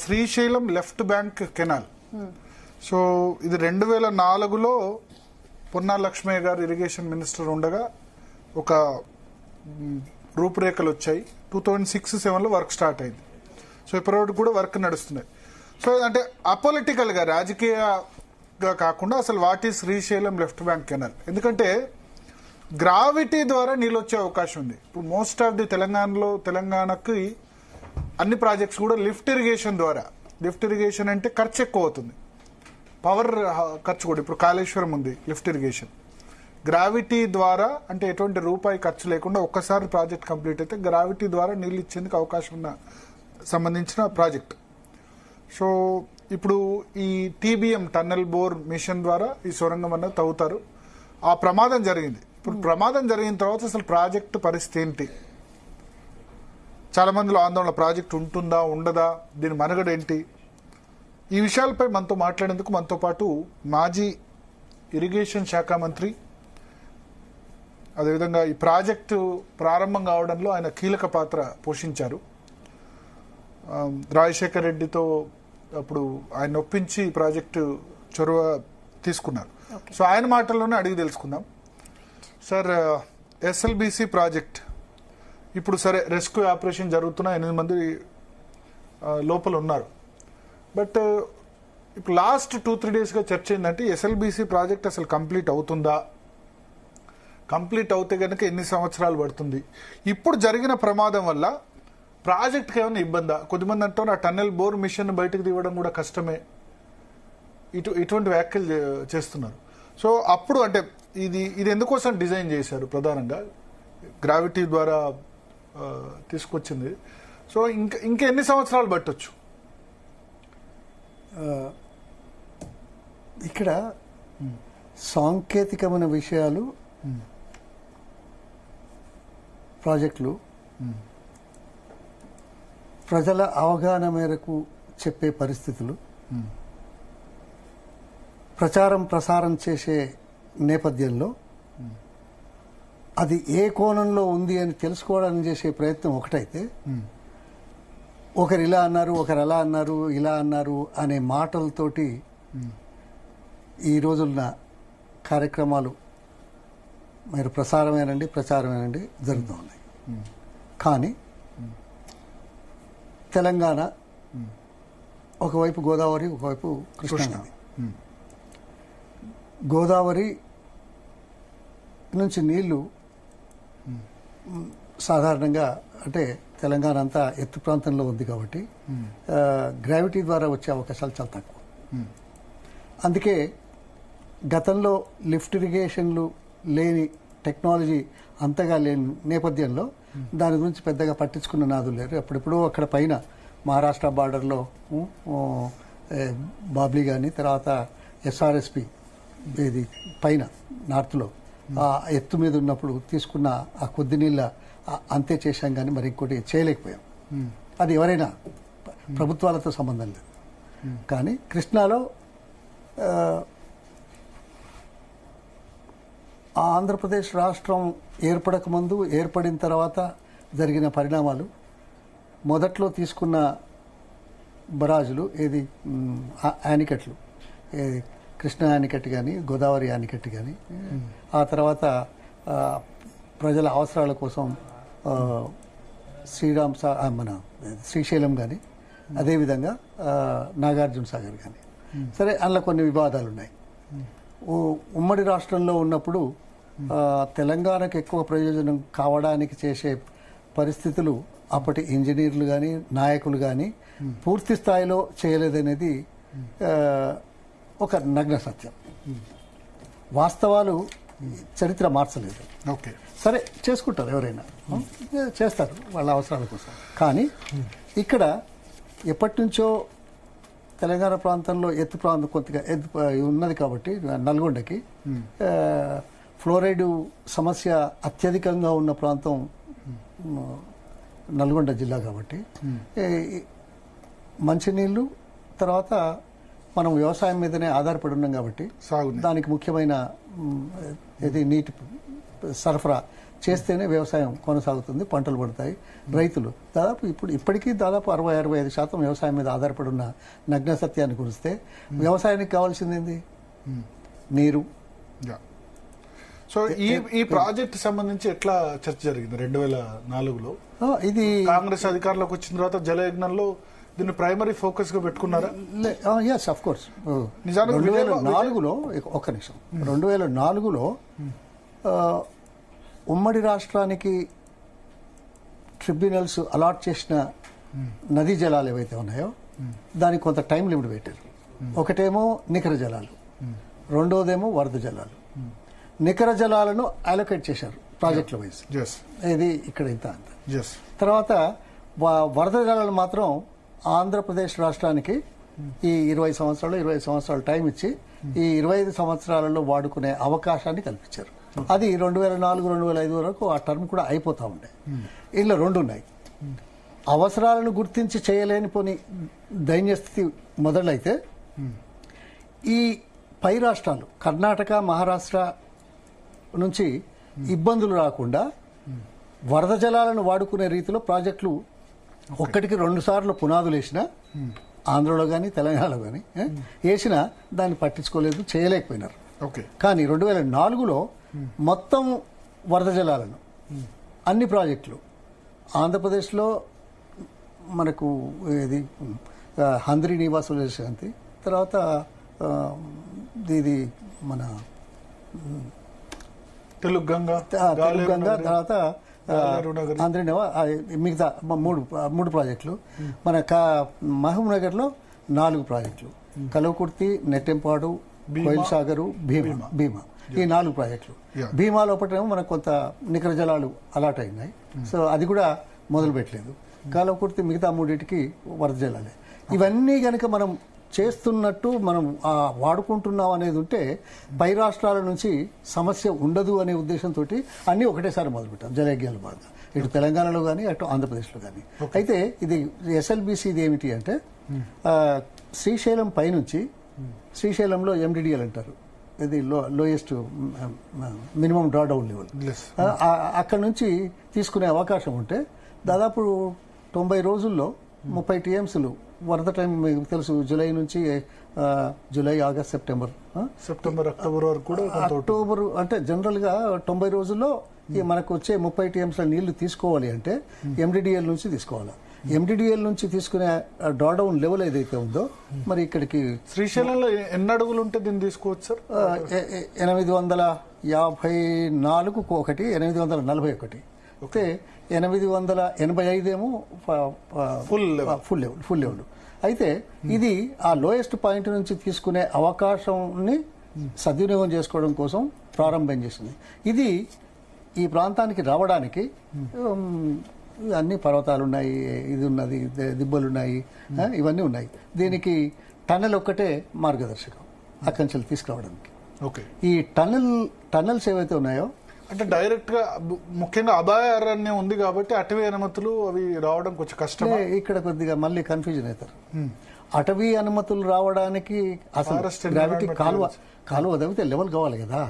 Srisailam left bank canal. So ఇది 2004లో పొన్నాల లక్ష్మయ్య గారు irrigation minister ఉండగా ఒక రూపురేఖలు వచ్చాయి. 2006-07లో వర్క్ స్టార్ట్ అయింది. సో ఇప్పటివరకు కూడా వర్క్ నడుస్తున్నాయి. సో అంటే అపొలిటికల్ గా రాజకీయంగా కాకుండా అసలు what is Srisailam left bank canal, ఎందుకంటే గ్రావిటీ ద్వారా నీళ్ళు వచ్చే అవకాశం ఉంది. ఇప్పుడు మోస్ట్ ఆఫ్ ది తెలంగాణకి అన్ని ప్రాజెక్ట్స్ కూడా లిఫ్ట్ ఇరిగేషన్ ద్వారా. లిఫ్ట్ ఇరిగేషన్ అంటే ఖర్చు ఎక్కువ అవుతుంది, పవర్ ఖర్చు కూడా. ఇప్పుడు కాళేశ్వరం ఉంది లిఫ్ట్ ఇరిగేషన్. గ్రావిటీ ద్వారా అంటే ఎటువంటి రూపాయి ఖర్చు లేకుండా ఒక్కసారి ప్రాజెక్ట్ కంప్లీట్ అయితే గ్రావిటీ ద్వారా నీళ్ళు ఇచ్చేందుకు అవకాశం ఉన్న సంబంధించిన ప్రాజెక్ట్. సో ఇప్పుడు ఈ TBM టన్నెల్ బోర్ మిషన్ ద్వారా ఈ సొరంగం అన్నది తవ్వుతారు. ఆ ప్రమాదం జరిగింది. ఇప్పుడు ప్రమాదం జరిగిన తర్వాత అసలు ప్రాజెక్టు పరిస్థితి ఏంటి? చాలా మందిలో ఆందోళన, ప్రాజెక్ట్ ఉంటుందా ఉండదా, దీని మనుగడ ఏంటి? ఈ విషయాలపై మనతో మాట్లాడేందుకు మనతో పాటు మాజీ ఇరిగేషన్ శాఖ మంత్రి, అదేవిధంగా ఈ ప్రాజెక్టు ప్రారంభం కావడంలో ఆయన కీలక పాత్ర పోషించారు. రాజశేఖర్ రెడ్డితో అప్పుడు ఆయన ఒప్పించి ఈ ప్రాజెక్టు చొరవ తీసుకున్నారు. సో ఆయన మాటల్లోనే అడిగి తెలుసుకుందాం. సార్, SLBC ప్రాజెక్ట్ ఇప్పుడు సరే రెస్క్యూ ఆపరేషన్ జరుగుతున్నా 8 మంది లోపల ఉన్నారు. బట్ ఇప్పుడు లాస్ట్ 2-3 డేస్గా చర్చ ఏంటంటే SLBC ప్రాజెక్ట్ అసలు కంప్లీట్ అవుతుందా, కంప్లీట్ అవుతే కనుక ఎన్ని సంవత్సరాలు పడుతుంది, ఇప్పుడు జరిగిన ప్రమాదం వల్ల ప్రాజెక్ట్కి ఏమైనా ఇబ్బందా? కొద్దిమంది అంటారు ఆ టన్నెల్ బోర్ మిషన్ బయటకు తీయడం కూడా కష్టమే, ఇటువంటి వ్యాఖ్యలు చేస్తున్నారు. సో అప్పుడు అంటే ఇది ఎందుకోసం డిజైన్ చేశారు? ప్రధానంగా గ్రావిటీ ద్వారా తీసుకొచ్చింది. సో ఇంకా ఎన్ని సంవత్సరాలు పట్టొచ్చు? ఇక్కడ సాంకేతికమైన విషయాలు, ప్రాజెక్టులు ప్రజల అవగాహన మేరకు చెప్పే పరిస్థితులు, ప్రసారం చేసే నేపథ్యంలో అది ఏ కోణంలో ఉంది అని తెలుసుకోవడానికి చేసే ప్రయత్నం ఒకటైతే, ఒకరు ఇలా అన్నారు, ఒకరు అలా అన్నారు, ఇలా అన్నారు అనే మాటలతోటి ఈ రోజున్న కార్యక్రమాలు మీరు ప్రచారమేనండి జరుగుతూ ఉన్నాయి. కానీ తెలంగాణ ఒకవైపు గోదావరి, ఒకవైపు కృష్ణా. గోదావరి నుంచి నీళ్లు సాధారణంగా అంటే తెలంగాణ అంతా ఎత్తు ప్రాంతంలో ఉంది కాబట్టి గ్రావిటీ ద్వారా వచ్చే అవకాశాలు చాలా తక్కువ. అందుకే గతంలో లిఫ్ట్ ఇరిగేషన్లు లేని, టెక్నాలజీ అంతగా లేని నేపథ్యంలో దాని గురించి పెద్దగా పట్టించుకున్న నాదులు లేరు. అప్పుడెప్పుడో అక్కడ పైన మహారాష్ట్ర బార్డర్లో బాబ్లీ కానీ, తర్వాత SRSP ఇది పైన నార్త్లో ఆ ఎత్తు మీద ఉన్నప్పుడు తీసుకున్న ఆ కొద్ది నీళ్ళ అంతే చేశాం, కానీ మరి ఇంకోటి చేయలేకపోయాం. అది ఎవరైనా ప్రభుత్వాలతో సంబంధం లేదు. కానీ కృష్ణాలో ఆంధ్రప్రదేశ్ రాష్ట్రం ఏర్పడక ముందు, ఏర్పడిన తర్వాత జరిగిన పరిణామాలు, మొదట్లో తీసుకున్న బరాజులు ఏది యానికట్లు, ఏది కృష్ణా యానికట్టు కానీ, గోదావరి యానికట్టు కానీ, ఆ తర్వాత ప్రజల అవసరాల కోసం మన శ్రీశైలం కానీ, అదేవిధంగా నాగార్జున సాగర్ కానీ. సరే, అందులో కొన్ని వివాదాలు ఉన్నాయి. ఉమ్మడి రాష్ట్రంలో ఉన్నప్పుడు తెలంగాణకు ఎక్కువ ప్రయోజనం కావడానికి చేసే పరిస్థితులు అప్పటి ఇంజనీర్లు కానీ, నాయకులు కానీ పూర్తి స్థాయిలో చేయలేదనేది ఒక నగ్న సత్యం. వాస్తవాలు చరిత్ర మార్చలేదు. ఓకే, సరే, చేసుకుంటారు, ఎవరైనా చేస్తారు వాళ్ళ అవసరాల కోసం. కానీ ఇక్కడ ఎప్పటి నుంచో తెలంగాణ ప్రాంతంలో ఎత్తు ప్రాంతం కొద్దిగా ఉన్నది కాబట్టి నల్గొండకి ఫ్లోరైడ్ సమస్య అత్యధికంగా ఉన్న ప్రాంతం నల్గొండ జిల్లా కాబట్టి మంచినీళ్ళు, తర్వాత మనం వ్యవసాయం మీదనే ఆధారపడి ఉన్నాం కాబట్టి దానికి ముఖ్యమైన ఇది నీటి సరఫరా చేస్తేనే వ్యవసాయం కొనసాగుతుంది, పంటలు పడతాయి, రైతులు దాదాపు ఇప్పటికీ దాదాపు 60-65% వ్యవసాయం మీద ఆధారపడి ఉన్న నగ్న సత్యాన్ని గురిస్తే వ్యవసాయానికి కావాల్సింది ఏంది? నీరు. సో ఈ ప్రాజెక్ట్ సంబంధించి ఎట్లా చర్చ జరిగింది 2004లో? ఇది కాంగ్రెస్ అధికారంలోకి వచ్చిన తర్వాత జలయజ్ఞంలో దీన్ని ప్రైమరీ ఫోకస్ గా పెట్టుకున్నారా? Yes, of course. 2004లో ఒక్క నిమిషం, 2004లో ఉమ్మడి రాష్ట్రానికి ట్రిబ్యునల్స్ అలాట్ చేసిన నదీ జలాలు ఏవైతే ఉన్నాయో దానికి కొంత టైం లిమిట్ పెట్టారు. ఒకటేమో నికర జలాలు, రెండోదేమో వరద జలాలు. నికర జలాలను అలొకేట్ చేశారు ప్రాజెక్టుల వైజ్, ఇది ఇక్కడ ఇంత అంత. తర్వాత వరద జలాలు మాత్రం ఆంధ్రప్రదేశ్ రాష్ట్రానికి ఈ 20 సంవత్సరాలు టైం ఇచ్చి ఈ 25 సంవత్సరాలలో వాడుకునే అవకాశాన్ని కల్పించారు. అది 2004-2005 వరకు ఆ టర్మ్ కూడా అయిపోతా ఉండే. ఇందులో రెండు ఉన్నాయి. అవసరాలను గుర్తించి చేయలేని పోని దైన్యస్థితి మొదలైతే ఈ పై రాష్ట్రాలు కర్ణాటక, మహారాష్ట్ర నుంచి ఇబ్బందులు రాకుండా వరద జలాలను వాడుకునే రీతిలో ప్రాజెక్టులు ఒక్కటికి 2 సార్లు పునాదులు వేసినా ఆంధ్రలో కానీ తెలంగాణలో కానీ వేసినా దాన్ని పట్టించుకోలేదు, చేయలేకపోయినారు. కానీ 2004లో మొత్తం వరద జలాలను అన్ని ప్రాజెక్టులు ఆంధ్రప్రదేశ్లో మనకు ఇది హంద్రి నివాసుల శాంతి, తర్వాత ఇది మన తెలుగు గంగా, తర్వాత మిగతా మూడు ప్రాజెక్టులు. మన మహబూబ్ నగర్ లో 4 ప్రాజెక్టులు, కలవకుర్తి, నెట్టెంపాడు, కోయిల్ సాగరు, భీమా, ఈ 4 ప్రాజెక్టులు. భీమా లోపటేమో మనకు కొంత నికర జలాలు అలాట్ అయినాయి, సో అది కూడా మొదలు పెట్టలేదు. కలవకుర్తి మిగతా 3టికి వరద జలాలే. ఇవన్నీ గనక మనం చేస్తున్నట్టు మనం వాడుకుంటున్నాం అనేది ఉంటే పై రాష్ట్రాల నుంచి సమస్య ఉండదు అనే ఉద్దేశంతో అన్ని ఒకటేసారి మొదలుపెట్టాం జలయజ్ఞాలు బాగా, ఇటు తెలంగాణలో కానీ అటు ఆంధ్రప్రదేశ్లో కానీ. అయితే ఇది SLBC ఇది ఏమిటి అంటే శ్రీశైలం పైనుంచి, శ్రీశైలంలో MDDL అంటారు, ఇది లోయెస్ట్ మినిమం డ్రాడౌన్ లెవెల్, అక్కడ నుంచి తీసుకునే అవకాశం ఉంటే దాదాపు 90 రోజుల్లో 30 TMCలు వరద టైం మీకు తెలుసు. జూలై నుంచి జూలై, ఆగస్ట్, సెప్టెంబర్, అక్టోబర్ వరకు కూడా. అక్టోబర్ అంటే జనరల్ గా 90 రోజుల్లో మనకు వచ్చే 30 TMCల నీళ్లు తీసుకోవాలి అంటే MDDL నుంచి తీసుకోవాలి. MDDL నుంచి తీసుకునే డ్రాడౌన్ లెవెల్ ఏదైతే ఉందో మరి ఇక్కడికి శ్రీశైలంలో ఎన్ని అడుగులు ఉంటే దీన్ని తీసుకోవచ్చు సార్? 854 ఒకటి, 841 అయితే 885 ఏమో ఫుల్ లెవెల్. అయితే ఇది ఆ లోయెస్ట్ పాయింట్ నుంచి తీసుకునే అవకాశాన్ని సద్వినియోగం చేసుకోవడం కోసం ప్రారంభం చేసింది. ఇది ఈ ప్రాంతానికి రావడానికి అన్ని పర్వతాలు ఉన్నాయి, ఇది ఉన్నది, దిబ్బలున్నాయి, ఇవన్నీ ఉన్నాయి. దీనికి టన్నెల్ ఒక్కటే మార్గదర్శకం అక్కడి నుంచి తీసుకురావడానికి. ఈ టన్నెల్స్ ఏవైతే ఉన్నాయో అంటే డైరెక్ట్ గా ముఖ్యంగా అభయారణ్యం ఉంది కాబట్టి అటవీ అనుమతులు అవి రావడం కొంచెం కష్టం. ఇక్కడ కొద్దిగా మళ్ళీ కన్ఫ్యూజన్ అవుతారు. అటవీ అనుమతులు రావడానికి అసలు గ్రావిటీ కాలువ తవ్వితే లెవెల్ కావాలి కదా.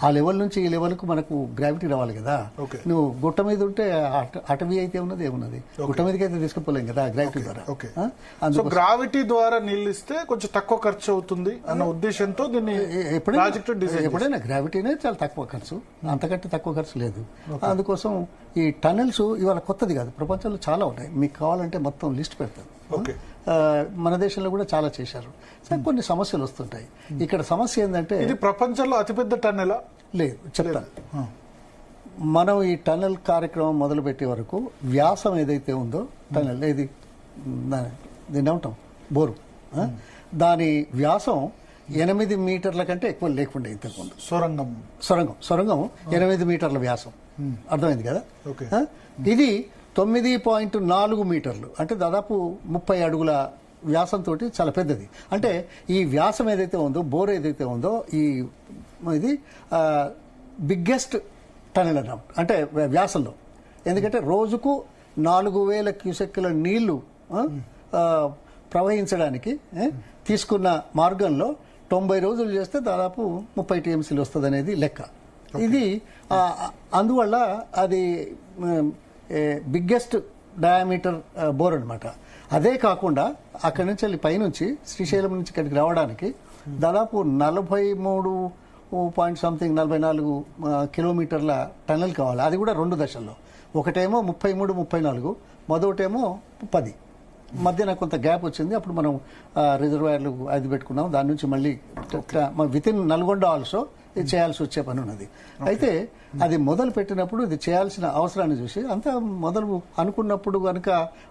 ఆ లెవెల్ నుంచి ఈ లెవెల్ కు మనకు గ్రావిటీ రావాలి కదా. నువ్వు గుట్ట మీద ఉంటే అటవీ అయితే ఉన్నది ఏమున్నది, గుట్ట మీదకి అయితే తీసుకుపోలేం కదా గ్రావిటీ ద్వారా. గ్రావిటీ ద్వారా నీళ్ళు ఇస్తే కొంచెం తక్కువ ఖర్చు అవుతుంది అన్న ఉద్దేశంతో దీన్ని ఎప్పుడైనా గ్రావిటీనే చాలా తక్కువ ఖర్చు, అంతకంటే తక్కువ ఖర్చు లేదు. అందుకోసం ఈ టనెల్స్ ఇవాళ కొత్తది కాదు, ప్రపంచంలో చాలా ఉన్నాయి. మీకు కావాలంటే మొత్తం లిస్ట్ పెడతాను. మన దేశంలో కూడా చాలా చేశారు. కొన్ని సమస్యలు వస్తుంటాయి. ఇక్కడ సమస్య ఏంటంటే ఇది ప్రపంచంలో అతిపెద్ద టన్నెల్ లేదు చెప్తాను. మనం ఈ టన్నెల్ కార్యక్రమం మొదలు పెట్టే వరకు వ్యాసం ఏదైతే ఉందో టన్నెల్ ఇది దీన్ని ఏమంటాం బోరు, దాని వ్యాసం 8 మీటర్ల కంటే ఎక్కువ లేకుండా ఇంతకుముందు. సొరంగం 8 మీటర్ల వ్యాసం, అర్థమైంది కదా. ఇది 9.4 మీటర్లు అంటే దాదాపు 30 అడుగుల వ్యాసంతో చాలా పెద్దది. అంటే ఈ వ్యాసం ఏదైతే ఉందో, బోర్ ఏదైతే ఉందో, ఇది బిగ్గెస్ట్ టనెల్ అన్నమాట అంటే వ్యాసంలో. ఎందుకంటే రోజుకు 4000 క్యూసెక్కుల నీళ్లు ప్రవహించడానికి తీసుకున్న మార్గంలో 90 రోజులు చేస్తే దాదాపు 30 TMCలు వస్తుంది అనేది లెక్క. ఇది అందువల్ల అది బిగ్గెస్ట్ డయామీటర్ బోర్ అన్నమాట. అదే కాకుండా అక్కడి నుంచి వెళ్ళి పైనుంచి శ్రీశైలం నుంచి ఇక్కడికి రావడానికి దాదాపు 44 కిలోమీటర్ల టన్నెల్ కావాలి. అది కూడా 2 దశల్లో, ఒకటేమో 33, 34, మొదటేమో 10. మధ్యన కొంత గ్యాప్ వచ్చింది. అప్పుడు మనం రిజర్వాయర్లు అది పెట్టుకున్నాం. దాని నుంచి మళ్ళీ విత్ ఇన్ నల్గొండ ఆల్సో ఇది చేయాల్సి వచ్చే పని ఉన్నది. అయితే అది మొదలు పెట్టినప్పుడు ఇది చేయాల్సిన అవసరాన్ని చూసి అంత మొదలు అనుకున్నప్పుడు కనుక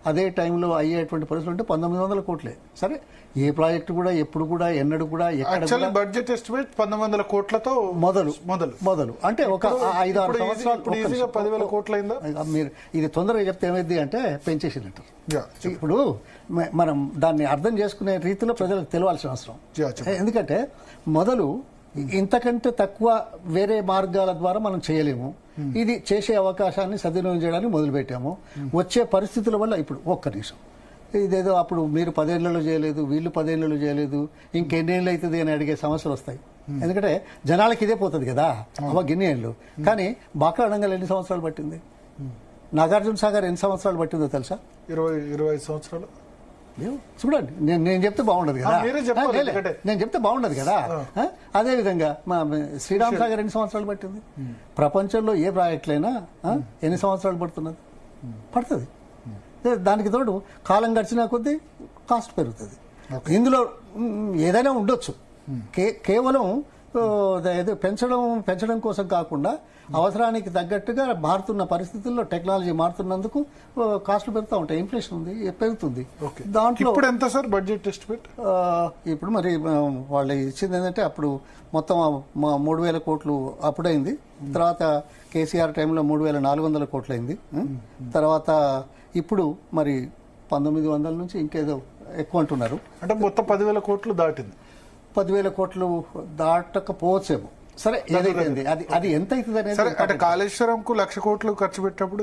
అదే టైంలో అయ్యేటువంటి పరిస్థితులు ఉంటే 1900 కోట్లే. సరే, ఏ ప్రాజెక్టు కూడా ఎప్పుడు కూడా ఎన్నడూ కూడా ఎక్కడ బడ్జెట్ ఎస్టిమేట్ 1900 కోట్లతో మొదలు అంటే ఒక 5-6 సంవత్సరాలు 10,000 కోట్లు అయిందా? మీరు ఇది తొందరగా చెప్తే ఏమైంది అంటే పెంచేసినట్టు. ఇప్పుడు మనం దాన్ని అర్థం చేసుకునే రీతిలో ప్రజలకు తెలియాల్సిన అవసరం. ఎందుకంటే మొదలు ఇంతకంటే తక్కువ వేరే మార్గాల ద్వారా మనం చేయలేము. ఇది చేసే అవకాశాన్ని సద్వినియోగం చేయడానికి మొదలుపెట్టాము. వచ్చే పరిస్థితుల వల్ల ఇప్పుడు ఒక్క నిమిషం ఇదేదో అప్పుడు మీరు 10 ఏళ్లలో చేయలేదు, వీళ్ళు 10 ఏళ్లలో చేయలేదు, ఇంకెన్నేళ్ళు అవుతుంది అని అడిగే సమస్యలు వస్తాయి. ఎందుకంటే జనాలకి ఇదే పోతుంది కదా, అవ్వ గిన్ని ఏళ్ళు. కానీ బాకా అడంగల్ ఎన్ని సంవత్సరాలు పట్టింది? నాగార్జున సాగర్ ఎన్ని సంవత్సరాలు పట్టిందో తెలుసా? 25 సంవత్సరాలు. చూడండి, నేను చెప్తే బాగుండదు కదా, నేను చెప్తే బాగుండదు కదా. అదే విధంగా మా శ్రీరామ్ సాగర్ ఎన్ని సంవత్సరాలు పట్టింది? ప్రపంచంలో ఏ ప్రాజెక్టులైనా ఎన్ని సంవత్సరాలు పడుతుంది. దానికి తోడు కాలం గడిచినా కొద్దీ కాస్ట్ పెరుగుతుంది. ఇందులో ఏదైనా ఉండొచ్చు, కేవలం పెంచడం కోసం కాకుండా అవసరానికి తగ్గట్టుగా మారుతున్న పరిస్థితుల్లో టెక్నాలజీ మారుతున్నందుకు కాస్ట్లు పెరుగుతూ ఉంటాయి. ఇన్ఫ్లేషన్ ఉంది, పెరుగుతుంది. దాంట్లో ఇప్పుడు ఎంత సార్ బడ్జెట్ ఎస్టిమేట్? ఇప్పుడు మరి వాళ్ళు ఇచ్చింది ఏంటంటే అప్పుడు మొత్తం 3,000 కోట్లు అప్పుడైంది. తర్వాత కేసీఆర్ టైంలో 3,400 కోట్లు అయింది. తర్వాత ఇప్పుడు మరి 1900 నుంచి ఇంకేదో ఎక్కువ అంటున్నారు. అంటే మొత్తం 10,000 కోట్లు దాటింది. 10,000 కోట్లు దాటకపోవచ్చేమో. సరే, ఏదైతే అది ఎంత అవుతుంది అనేది. కాళేశ్వరంకు 1,00,000 కోట్లు ఖర్చు పెట్టినప్పుడు